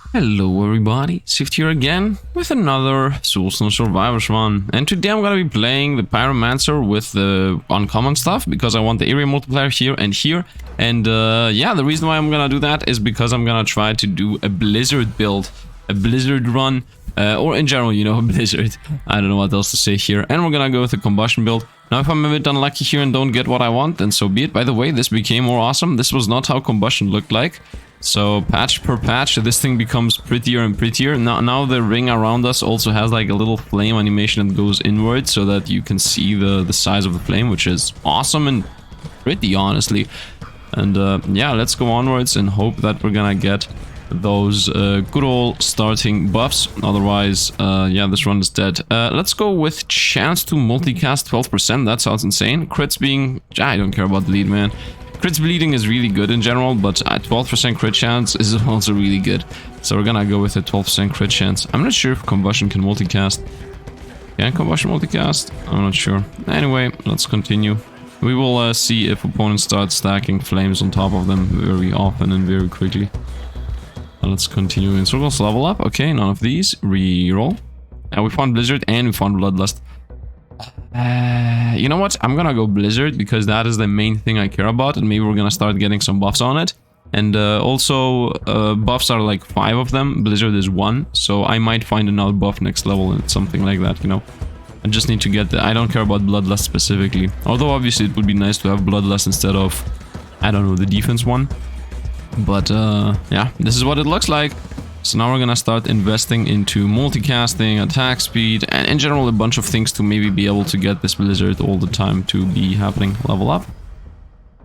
Hello everybody, Sifd here again with another Soulstone Survivors run, and today I'm gonna be playing the Pyromancer with the uncommon stuff because I want the area multiplier here and here, and yeah, the reason why I'm gonna do that is because I'm gonna try to do a Blizzard build, a Blizzard run, or in general, you know, a Blizzard. I don't know what else to say here, and we're gonna go with a Combustion build. Now if I'm a bit unlucky here and don't get what I want, then so be it. By the way, this became more awesome. This was not how Combustion looked like. So patch per patch, this thing becomes prettier and prettier. Now the ring around us also has like a little flame animation that goes inward so that you can see the size of the flame, which is awesome and pretty, honestly. And yeah, let's go onwards and hope that we're gonna get those good old starting buffs. Otherwise, yeah, this run is dead. Let's go with chance to multicast 12%. That sounds insane. Crits being... I don't care about the lead, man. Crits bleeding is really good in general, but 12% crit chance is also really good. So we're gonna go with a 12% crit chance. I'm not sure if Combustion can multicast. Can Combustion multicast? I'm not sure. Anyway, let's continue. We will see if opponents start stacking flames on top of them very often and very quickly. Let's continue in circles. Level up. Okay, none of these. Reroll. We found Blizzard and we found Bloodlust. You know what? I'm gonna go Blizzard because that is the main thing I care about, and maybe we're gonna start getting some buffs on it. And also, buffs are like 5 of them. Blizzard is 1, so I might find another buff next level and something like that, you know. I just need to get the... I don't care about Bloodlust specifically. Although obviously it would be nice to have Bloodlust instead of, I don't know, the defense one. But yeah, this is what it looks like. So now we're gonna start investing into multicasting, attack speed, and in general a bunch of things to maybe be able to get this Blizzard all the time to be happening. Level up.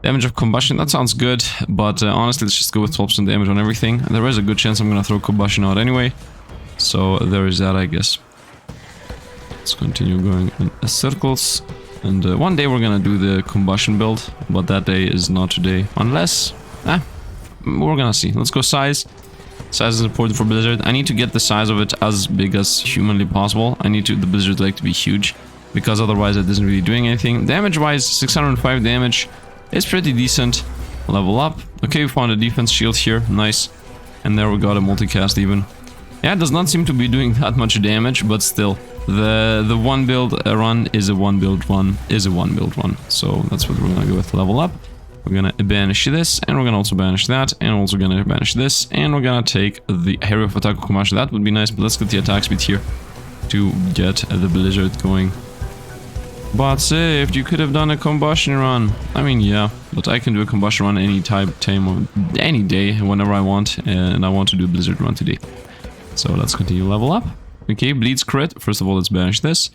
Damage of Combustion, that sounds good, but honestly let's just go with 12% damage on everything. There is a good chance I'm gonna throw Combustion out anyway. So there is that, I guess. Let's continue going in circles. And one day we're gonna do the Combustion build, but that day is not today. Unless... we're gonna see. Let's go size. Size is important for Blizzard. I need to get the size of it as big as humanly possible. I need the Blizzard leg to be huge, because otherwise it isn't really doing anything. Damage wise, 605 damage is pretty decent. Level up. Okay, we found a defense shield here. Nice. And there we got a multicast even. Yeah, it does not seem to be doing that much damage, but still. The one build run is a one build run So that's what we're gonna go with. Level up. We're gonna banish this, and we're gonna also banish that, and also gonna banish this, and we're gonna take the area of attack of Combustion. That would be nice, but let's get the attack speed here to get the Blizzard going. But Sifd, you could have done a Combustion run. I mean, yeah, but I can do a Combustion run any time of any day, whenever I want, and I want to do a Blizzard run today. So let's continue level up. Okay, bleeds crit. First of all, let's banish this.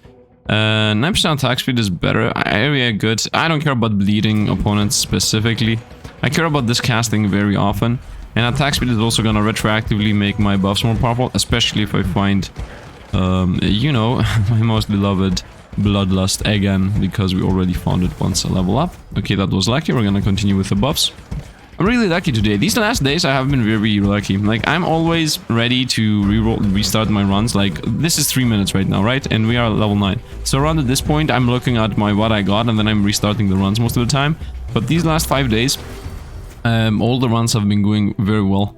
9% attack speed is better. Area good. I don't care about bleeding opponents specifically. I care about this casting very often. And attack speed is also gonna retroactively make my buffs more powerful, especially if I find, you know, my most beloved Bloodlust again, because we already found it once. A level up. Okay, that was lucky. We're gonna continue with the buffs. I'm really lucky today. These last days I have been very lucky. Like, I'm always ready to restart my runs. Like, this is 3 minutes right now, right? And we are at level 9. So around at this point, I'm looking at what I got, and then I'm restarting the runs most of the time. But these last 5 days, all the runs have been going very well.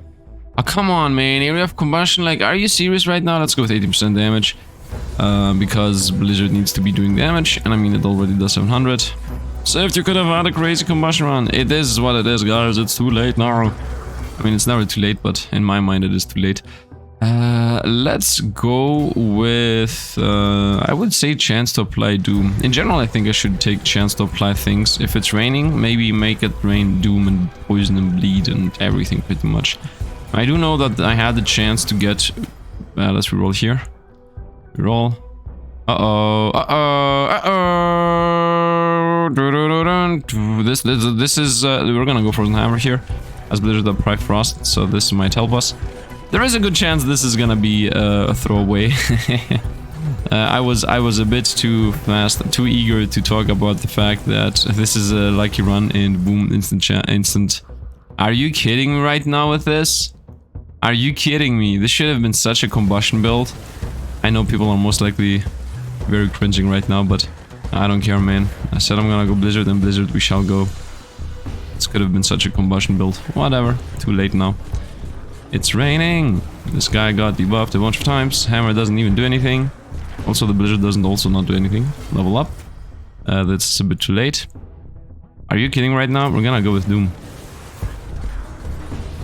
Oh, come on, man. Area of Combustion, like, are you serious right now? Let's go with 80% damage. Because Blizzard needs to be doing damage, and I mean, it already does 700. So if you could have had a crazy Combustion run, it is what it is, guys. It's too late now. I mean, it's never too late, but in my mind, it is too late. Let's go with, I would say chance to apply Doom. In general, I think I should take chance to apply things. If it's raining, maybe make it rain Doom and Poison and Bleed and everything pretty much. I do know that I had the chance to get, let's reroll here. Reroll. This is we're gonna go Frozen Hammer here as Blizzard apply Frost, so this might help us. There is a good chance this is gonna be a throwaway. I was a bit too fast, too eager to talk about the fact that this is a lucky run and boom, instant. Are you kidding me right now with this? Are you kidding me? This should have been such a Combustion build. I know people are most likely very cringing right now, but I don't care, man. I said I'm gonna go Blizzard, and Blizzard we shall go. This could have been such a Combustion build. Whatever. Too late now. It's raining. This guy got debuffed a bunch of times. Hammer doesn't even do anything. Also, the Blizzard doesn't also not do anything. Level up. That's a bit too late. Are you kidding right now? We're gonna go with Doom.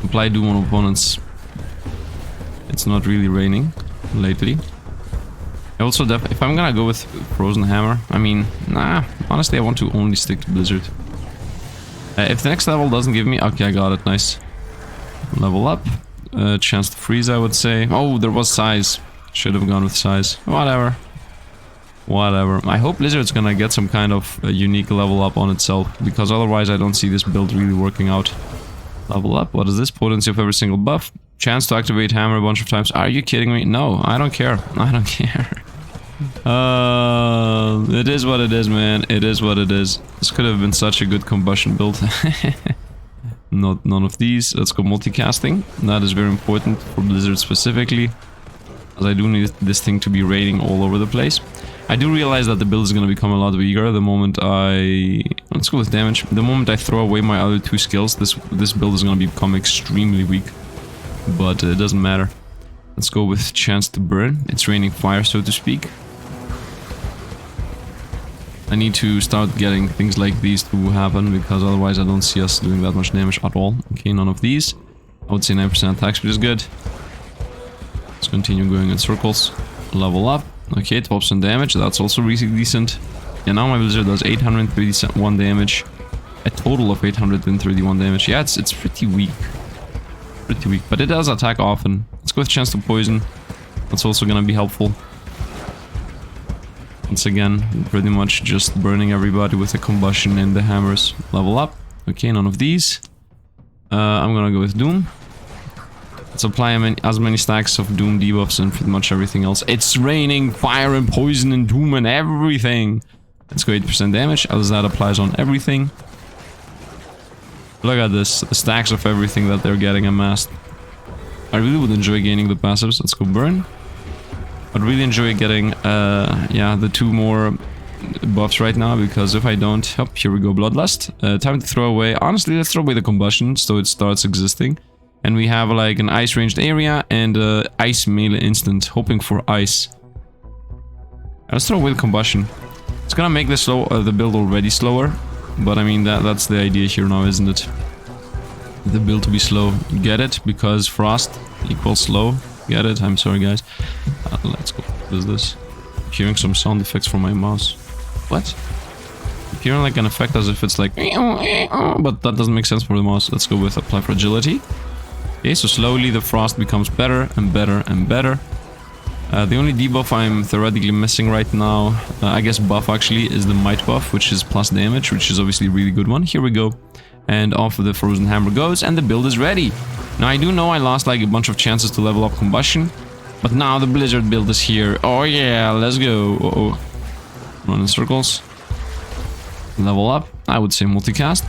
Apply Doom on opponents. It's not really raining lately. Also, if I'm gonna go with Frozen Hammer, I mean, nah, honestly, I want to only stick to Blizzard. If the next level doesn't give me... Okay, I got it, nice. Level up. Chance to freeze, I would say. Oh, there was size. Should have gone with size. Whatever. Whatever. I hope Blizzard's gonna get some kind of unique level up on itself, because otherwise I don't see this build really working out. Level up. What is this? Potency of every single buff. Chance to activate Hammer a bunch of times. Are you kidding me? No, I don't care. I don't care. It is what it is, man. It is what it is. This could have been such a good Combustion build. None of these. Let's go multicasting. That is very important for Blizzard specifically, as I do need this thing to be raining all over the place. I do realize that the build is going to become a lot weaker the moment I... Let's go with damage. The moment I throw away my other two skills, this build is going to become extremely weak. But it doesn't matter. Let's go with chance to burn. It's raining fire, so to speak. I need to start getting things like these to happen, because otherwise I don't see us doing that much damage at all. Okay, none of these. I would say 9% attack speed is good. Let's continue going in circles. Level up. Okay, 12% damage. That's also really decent. Yeah, now my Blizzard does 831 damage. A total of 831 damage. Yeah, it's pretty weak. Pretty weak, but it does attack often. Let's go with chance to poison. That's also gonna be helpful. Once again, pretty much just burning everybody with the Combustion and the hammers. Level up. Okay, none of these. I'm gonna go with Doom. Let's apply as many stacks of Doom debuffs and pretty much everything else. It's raining fire and poison and Doom and everything. Let's go 8% damage, as that applies on everything. Look at this, the stacks of everything that they're getting amassed. I really would enjoy gaining the passives. Let's go burn. I'd really enjoy getting, yeah, the two more buffs right now, because if I don't... Oh, here we go, Bloodlust. Time to throw away... Honestly, let's throw away the Combustion, so it starts existing. And we have, like, an ice-ranged area and ice melee instant, hoping for ice. Let's throw away the Combustion. It's gonna make the build already slower, but I mean, that's the idea here now, isn't it? The build to be slow. Get it? Because frost equals slow. Get it? I'm sorry, guys. Let's go. What is this? I'm hearing some sound effects from my mouse. What? I'm hearing like an effect as if it's like... But that doesn't make sense for the mouse. Let's go with apply fragility. Okay, so slowly the frost becomes better and better and better. The only debuff I'm theoretically missing right now, I guess buff actually, is the might buff, which is plus damage, which is obviously a really good one. Here we go. And off the Frozen Hammer goes, and the build is ready. Now, I do know I lost like a bunch of chances to level up Combustion, but now the Blizzard build is here. Oh yeah, let's go. Uh-oh. Run in circles. Level up. I would say multicast.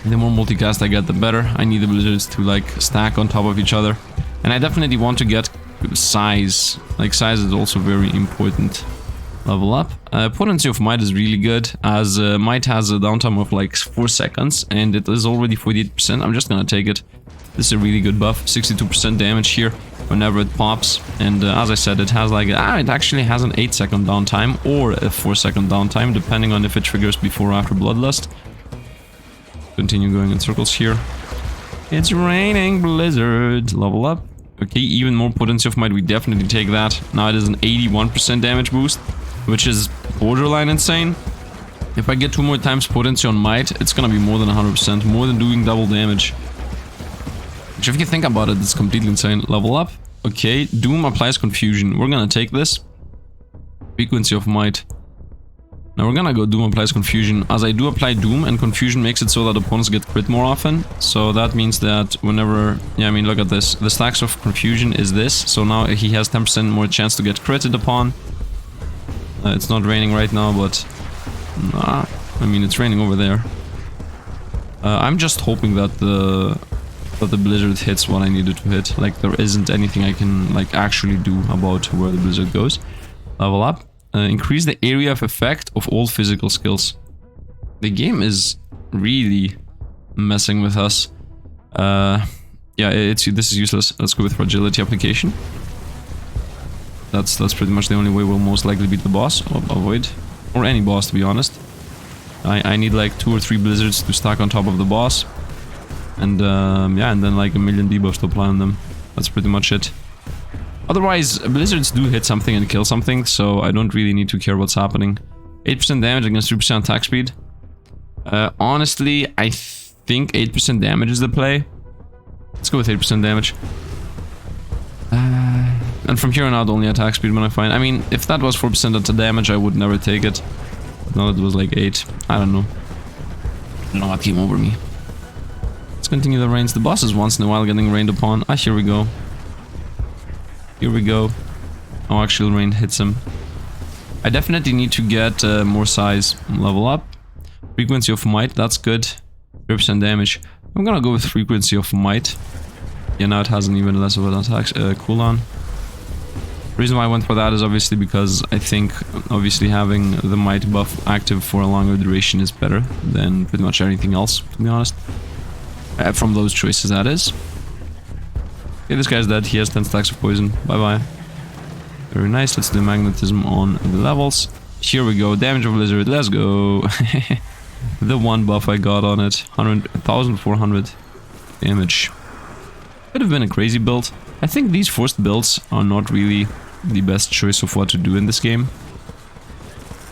The more multicast I get, the better. I need the Blizzards to like stack on top of each other. And I definitely want to get size. Like, size is also very important. Level up. Potency of Might is really good, as Might has a downtime of like 4 seconds, and it is already 48%. I'm just gonna take it. This is a really good buff. 62% damage here whenever it pops. And as I said, it has like... it actually has an 8-second downtime or a 4-second downtime, depending on if it triggers before or after Bloodlust. Continue going in circles here. It's raining, Blizzard. Level up. Okay, even more Potency of Might. We definitely take that. Now it is an 81% damage boost, which is borderline insane. If I get 2 more times Potency on Might, it's gonna be more than 100%, more than doing double damage. Which, if you think about it, it's completely insane. Level up. Okay, Doom applies Confusion. We're gonna take this. Frequency of Might. Now we're gonna go Doom applies Confusion, as I do apply Doom, and Confusion makes it so that opponents get crit more often. So that means that whenever... Yeah, I mean, look at this. The stacks of Confusion is this, so now he has 10% more chance to get critted upon. It's not raining right now, but... Nah, I mean, it's raining over there. I'm just hoping that the Blizzard hits what I needed to hit. Like, there isn't anything I can, like, actually do about where the Blizzard goes. Level up. Increase the area of effect of all physical skills. The game is really messing with us. Yeah, this is useless. Let's go with fragility application. That's pretty much the only way we'll most likely beat the boss, or avoid. Or any boss, to be honest. I need like 2 or 3 blizzards to stack on top of the boss. And yeah, and then like a million debuffs to apply on them. That's pretty much it. Otherwise, blizzards do hit something and kill something, so I don't really need to care what's happening. 8% damage against 3% attack speed. Honestly, I think 8% damage is the play. Let's go with 8% damage. And from here on out, only attack speed when I find... I mean, if that was 4% of the damage, I would never take it. No, it was like 8. I don't know. I don't know what came over me. Let's continue the rains. The boss is once in a while getting rained upon. Ah, here we go. Here we go. Oh, actual rain hits him. I definitely need to get more size. Level up. Frequency of might, that's good. 3% damage. I'm gonna go with frequency of might. Yeah, now it has an even less of an attack cooldown. The reason why I went for that is obviously because I think obviously having the might buff active for a longer duration is better than pretty much anything else, to be honest. From those choices, that is. Okay, this guy's dead. He has 10 stacks of poison. Bye-bye. Very nice. Let's do magnetism on the levels. Here we go. Damage of Blizzard. Let's go. The one buff I got on it. 1,400 damage. Could have been a crazy build. I think these forced builds are not really the best choice of what to do in this game.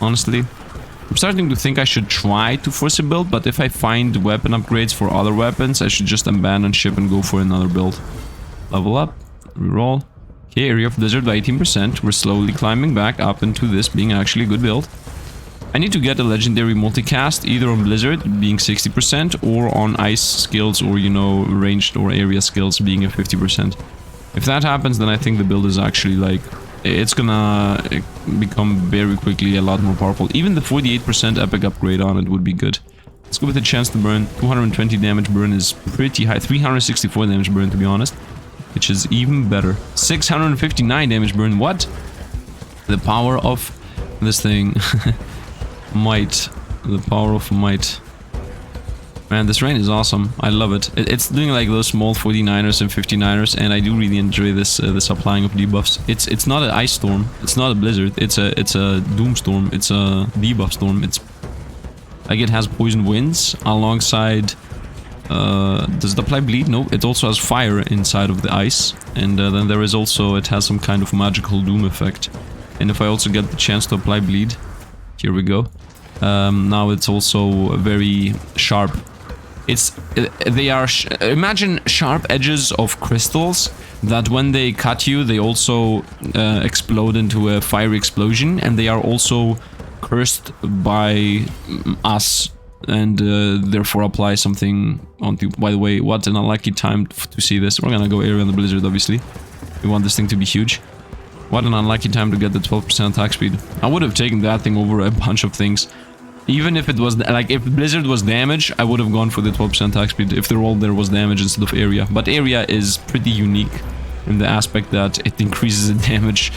Honestly. I'm starting to think I should try to force a build, but if I find weapon upgrades for other weapons, I should just abandon ship and go for another build. Level up. Reroll. Okay, area of blizzard by 18%. We're slowly climbing back up into this being actually a good build. I need to get a legendary multicast, either on blizzard being 60% or on ice skills or, you know, ranged or area skills being a 50%. If that happens, then I think the build is actually like... It's gonna become very quickly a lot more powerful. Even the 48% epic upgrade on it would be good. Let's go with a chance to burn. 220 damage burn is pretty high. 364 damage burn, to be honest. Which is even better. 659 damage burn. What? The power of this thing. Might. The power of might. Man, this rain is awesome. I love it. It's doing like those small 49ers and 59ers, and I do really enjoy this this applying of debuffs. It's not an ice storm. It's not a blizzard. It's a doom storm. It's a debuff storm. It's like it has poison winds alongside. Does it apply bleed? No. It also has fire inside of the ice, and then there is also it has some kind of magical doom effect. And if I also get the chance to apply bleed, here we go. Now it's also very sharp. They are imagine sharp edges of crystals that when they cut you, they also explode into a fiery explosion, and they are also cursed by us, and therefore apply something onto. By the way, what an unlucky time to see this. We're gonna go area on the blizzard, obviously. We want this thing to be huge. What an unlucky time to get the 12% attack speed. I would have taken that thing over a bunch of things. Even if it was, like, if Blizzard was damage, I would have gone for the 12% attack speed if the roll there was damage instead of area. But area is pretty unique in the aspect that it increases the damage.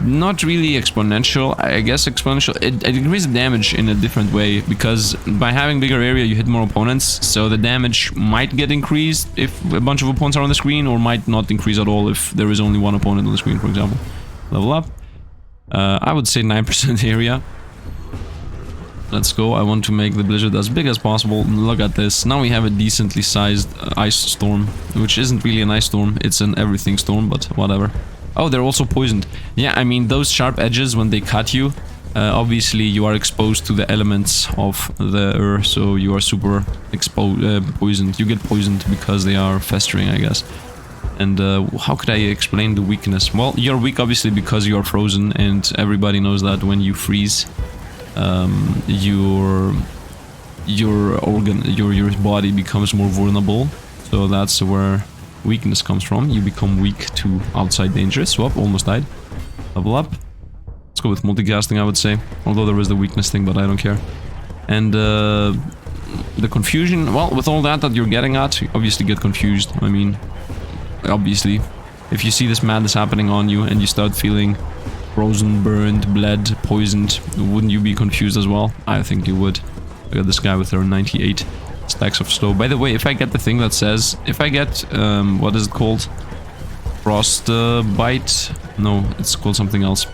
Not really exponential, I guess exponential. It increases damage in a different way, because by having bigger area you hit more opponents, so the damage might get increased if a bunch of opponents are on the screen, or might not increase at all if there is only one opponent on the screen, for example. Level up. I would say 9% area. Let's go. I want to make the blizzard as big as possible. Look at this. Now we have a decently sized ice storm, which isn't really an ice storm, it's an everything storm, but whatever. Oh, they're also poisoned. Yeah, I mean, those sharp edges, when they cut you, obviously you are exposed to the elements of the earth, so you are super poisoned. You get poisoned because they are festering, I guess. And how could I explain the weakness? Well, you're weak obviously because you are frozen, and everybody knows that when you freeze, your body becomes more vulnerable. So that's where weakness comes from. You become weak to outside dangers. Swap, almost died. Level up. Let's go with multicasting, I would say. Although there is the weakness thing, but I don't care. And the confusion, well, with all that you're getting at, you obviously get confused. I mean, obviously, if you see this madness happening on you and you start feeling frozen, burned, bled, poisoned, wouldn't you be confused as well? I think you would. Look at this guy with her 98. Stacks of slow. By the way, if I get the thing that says... If I get... what is it called? Frostbite? No, it's called something else.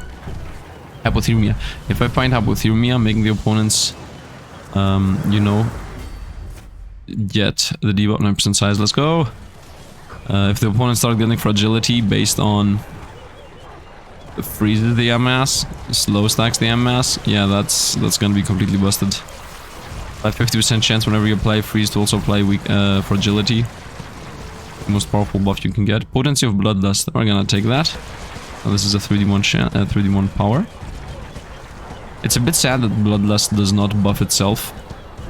Hypothermia. If I find hypothermia, making the opponents... you know... get the debuff 9% size. Let's go! If the opponent starts getting fragility based on... freezes the mass, slow stacks the mass, yeah, that's gonna be completely busted. A 50% chance whenever you apply freeze to also apply weak fragility. The most powerful buff you can get. Potency of Bloodlust, we're gonna take that. Now this is a 3d1 power. It's a bit sad that Bloodlust does not buff itself.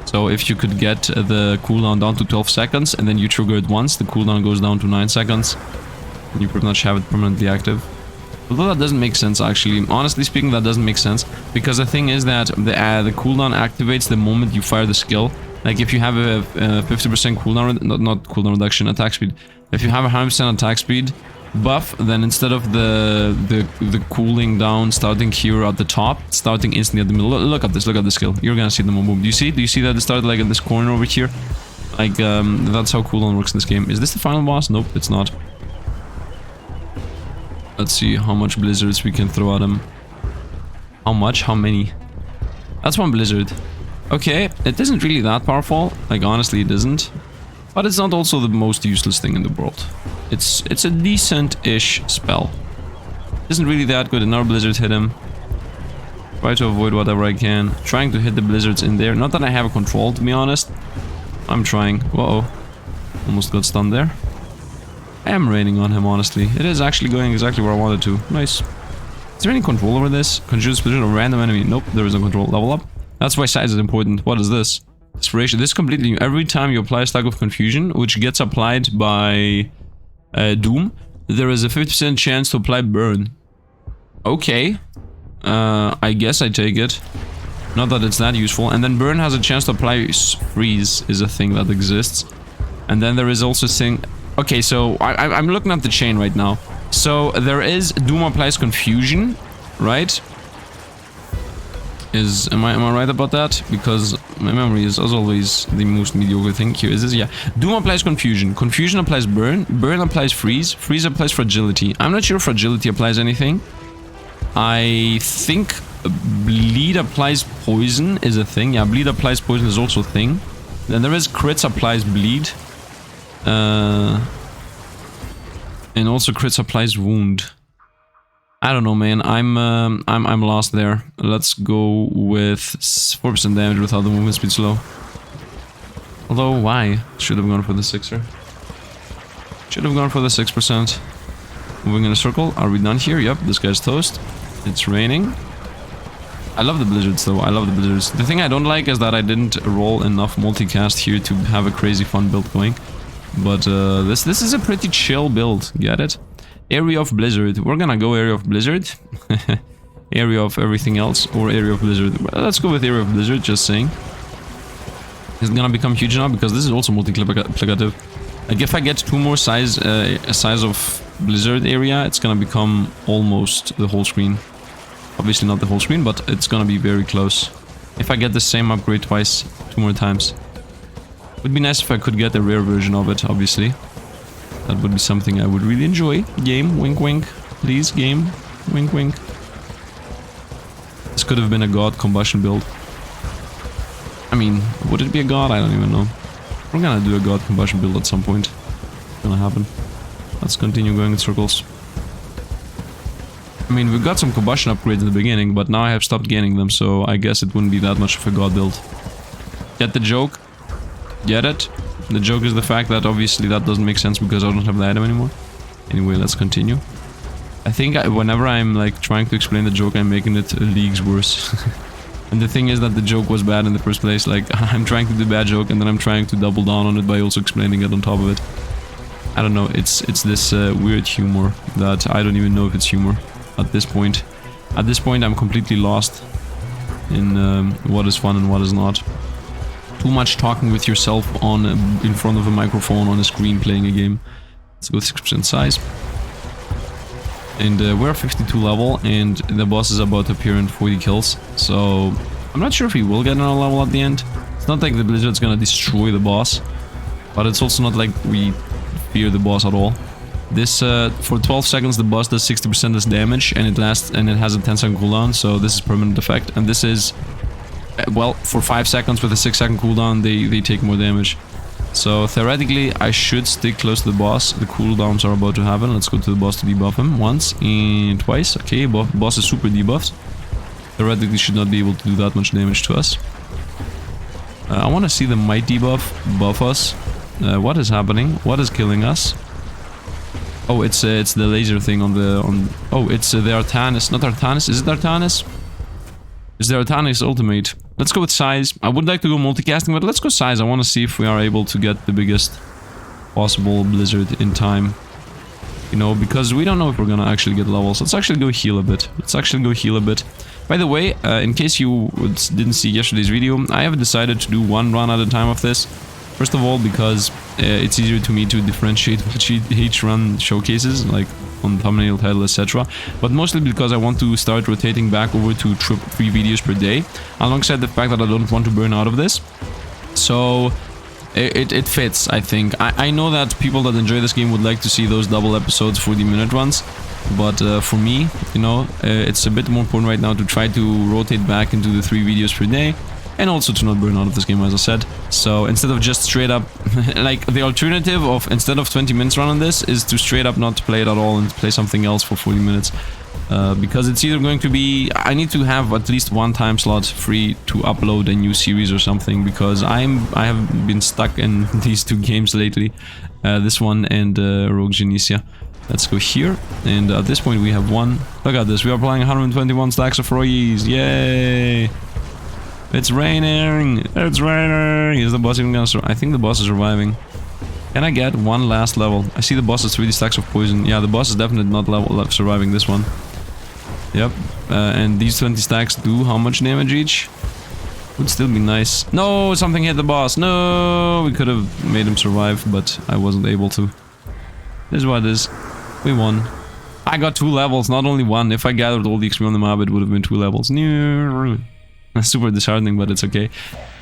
So if you could get the cooldown down to 12 seconds and then you trigger it once, the cooldown goes down to 9 seconds. And you pretty much have it permanently active. Although that doesn't make sense, actually. Honestly speaking, that doesn't make sense. Because the thing is that the cooldown activates the moment you fire the skill. Like, if you have a 50% cooldown... Not cooldown reduction, attack speed. If you have a 100% attack speed buff, then instead of the cooling down starting here at the top, starting instantly at the middle. Look at this, look at the skill. You're gonna see the moment. Do you see? Do you see that it started, like, in this corner over here? Like, that's how cooldown works in this game. Is this the final boss? Nope, it's not. Let's see how much blizzards we can throw at him. How much? How many? That's one blizzard. Okay, it isn't really that powerful. Like, honestly, it isn't. But it's not also the most useless thing in the world. It's a decent-ish spell. Isn't really that good. Another blizzard hit him. Try to avoid whatever I can. Trying to hit the blizzards in there. Not that I have a control, to be honest. I'm trying. Uh-oh. Almost got stunned there. I am raining on him, honestly. It is actually going exactly where I wanted to. Nice. Is there any control over this? Conjure the position of a random enemy. Nope, there is no control. Level up. That's why size is important. What is this? Inspiration. This is completely new. Every time you apply a stack of confusion, which gets applied by Doom, there is a 50% chance to apply burn. Okay. I guess I take it. Not that it's that useful. And then burn has a chance to apply freeze, is a thing that exists. And then there is also thing... Okay, so I'm looking at the chain right now. So there is Doom applies confusion, right? Am I right about that? Because my memory is, as always, the most mediocre thing. Here is this, yeah. Doom applies confusion. Confusion applies burn. Burn applies freeze. Freeze applies fragility. I'm not sure if fragility applies anything. I think bleed applies poison is a thing. Yeah, bleed applies poison is also a thing. Then there is crits applies bleed. And also crits applies wound. I don't know, man. I'm lost there. Let's go with 4% damage without the movement speed slow. Although, why? Should have gone for the 6er. Should have gone for the 6%. Moving in a circle. Are we done here? Yep, this guy's toast. It's raining. I love the blizzards, though. I love the blizzards. The thing I don't like is that I didn't roll enough multicast here to have a crazy fun build going. But this is a pretty chill build. Get it? Area of Blizzard. We're gonna go Area of Blizzard. Area of everything else, or Area of Blizzard. Well, let's go with Area of Blizzard, just saying. It's gonna become huge now because this is also multiplicative. Like, if I get 2 more size of Blizzard area, it's gonna become almost the whole screen. Obviously not the whole screen, but it's gonna be very close. If I get the same upgrade twice, 2 more times. Would be nice if I could get a rare version of it, obviously. That would be something I would really enjoy. Game, wink wink. Please, game, wink wink. This could have been a god combustion build. I mean, would it be a god? I don't even know. We're gonna do a god combustion build at some point. It's gonna happen. Let's continue going in circles. I mean, we got some combustion upgrades in the beginning, but now I have stopped gaining them, so I guess it wouldn't be that much of a god build. Get the joke? Get it? The joke is the fact that obviously that doesn't make sense because I don't have the item anymore. Anyway, let's continue. I think whenever I'm like trying to explain the joke, I'm making it leagues worse. And the thing is that the joke was bad in the first place. Like, I'm trying to do a bad joke and then I'm trying to double down on it by also explaining it on top of it. I don't know, it's this weird humor that I don't even know if it's humor at this point. At this point, I'm completely lost in what is fun and what is not. Too much talking with yourself in front of a microphone on a screen playing a game. Let's go 6% size. And we're 52 level and the boss is about to appear in 40 kills. So I'm not sure if he will get another level at the end. It's not like the Blizzard's gonna destroy the boss, but it's also not like we fear the boss at all. This, for 12 seconds the boss does 60% less damage, and it lasts, and it has a 10-second cooldown, so this is permanent effect. And this is, well, for 5 seconds with a 6-second cooldown, they take more damage. So theoretically, I should stick close to the boss. The cooldowns are about to happen. Let's go to the boss to debuff him once and twice. Okay, boss is super debuffed. Theoretically, should not be able to do that much damage to us. I want to see the might debuff buff us. What is happening? What is killing us? Oh, it's the laser thing on the oh, it's the Artanis, not Artanis. Is it Artanis? It's the Artanis ultimate. Let's go with size. I would like to go multicasting, but let's go size. I want to see if we are able to get the biggest possible blizzard in time. You know, because we don't know if we're gonna actually get levels. Let's actually go heal a bit. By the way, in case you didn't see yesterday's video, I have decided to do one run at a time of this. First of all, because it's easier to me to differentiate what each run showcases, like on thumbnail, title, etc. But mostly because I want to start rotating back over to 3 videos per day, alongside the fact that I don't want to burn out of this. So it fits, I think. I know that people that enjoy this game would like to see those double episodes, 40-minute runs. But for me, you know, it's a bit more important right now to try to rotate back into the 3 videos per day. And also to not burn out of this game, as I said. So instead of just straight up, like the alternative of instead of 20 minutes run on this is to straight up not play it at all and play something else for 40 minutes. Because it's either going to be, I need to have at least one time slot free to upload a new series or something, because I have been stuck in these 2 games lately. This one and Rogue Genesia. Let's go here, and at this point we have one. Look at this, we are playing 121 stacks of Rogues, yay! It's raining! It's raining! Is the boss even gonna survive? I think the boss is surviving. Can I get one last level? I see the boss has 3 stacks of poison. Yeah, the boss is definitely not surviving this one. Yep. And these 20 stacks do how much damage each? Would still be nice. No! Something hit the boss! No! We could have made him survive, but I wasn't able to. This is what it is. We won. I got 2 levels, not only 1. If I gathered all the XP on the map, it would have been 2 levels. That's super disheartening, but it's okay.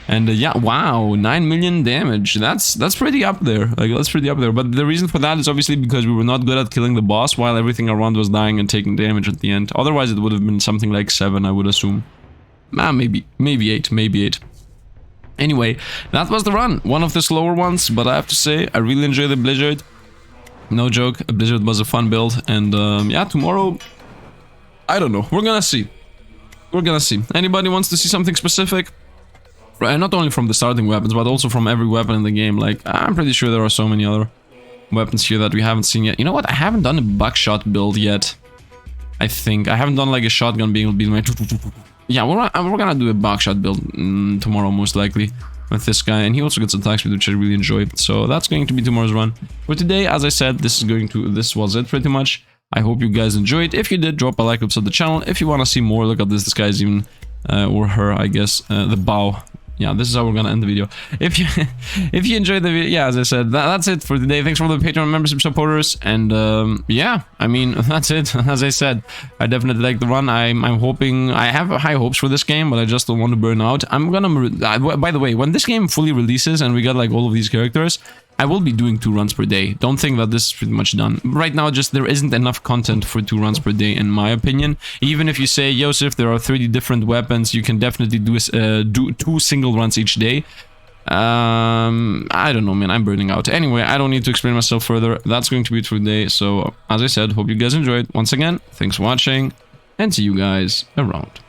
And yeah, wow, 9 million damage. That's pretty up there. Like, that's pretty up there. But the reason for that is obviously because we were not good at killing the boss while everything around was dying and taking damage at the end. Otherwise, it would have been something like 7, I would assume. Maybe 8. Anyway, that was the run. One of the slower ones, but I have to say, I really enjoyed the Blizzard. No joke, Blizzard was a fun build. And yeah, tomorrow, I don't know. We're gonna see. We're gonna see. Anybody wants to see something specific? Not only from the starting weapons, but also from every weapon in the game. Like, I'm pretty sure there are so many other weapons here that we haven't seen yet. You know what? I haven't done a buckshot build yet. I think. I haven't done like a shotgun being my... Yeah, we're gonna do a buckshot build tomorrow, most likely, with this guy. And he also gets attack speed, which I really enjoy. So that's going to be tomorrow's run. For today, as I said, this was it pretty much. I hope you guys enjoyed. If you did, drop a like, subscribe to the channel. If you want to see more, look at this. This guy's even, or her, I guess, the bow. Yeah, this is how we're gonna end the video. If you enjoyed the video, yeah, as I said, that's it for today. Thanks for the Patreon membership supporters, and yeah, I mean, that's it. As I said, I definitely like the run. I'm hoping, I have high hopes for this game, but I just don't want to burn out. I'm gonna, by the way, when this game fully releases and we get like all of these characters, I will be doing 2 runs per day. Don't think that this is pretty much done. Right now, just there isn't enough content for 2 runs per day, in my opinion. Even if you say, Joseph, there are 30 different weapons, you can definitely do 2 single runs each day. I don't know, man. I'm burning out. Anyway, I don't need to explain myself further. That's going to be it for today. So, as I said, hope you guys enjoyed. Once again, thanks for watching, and see you guys around.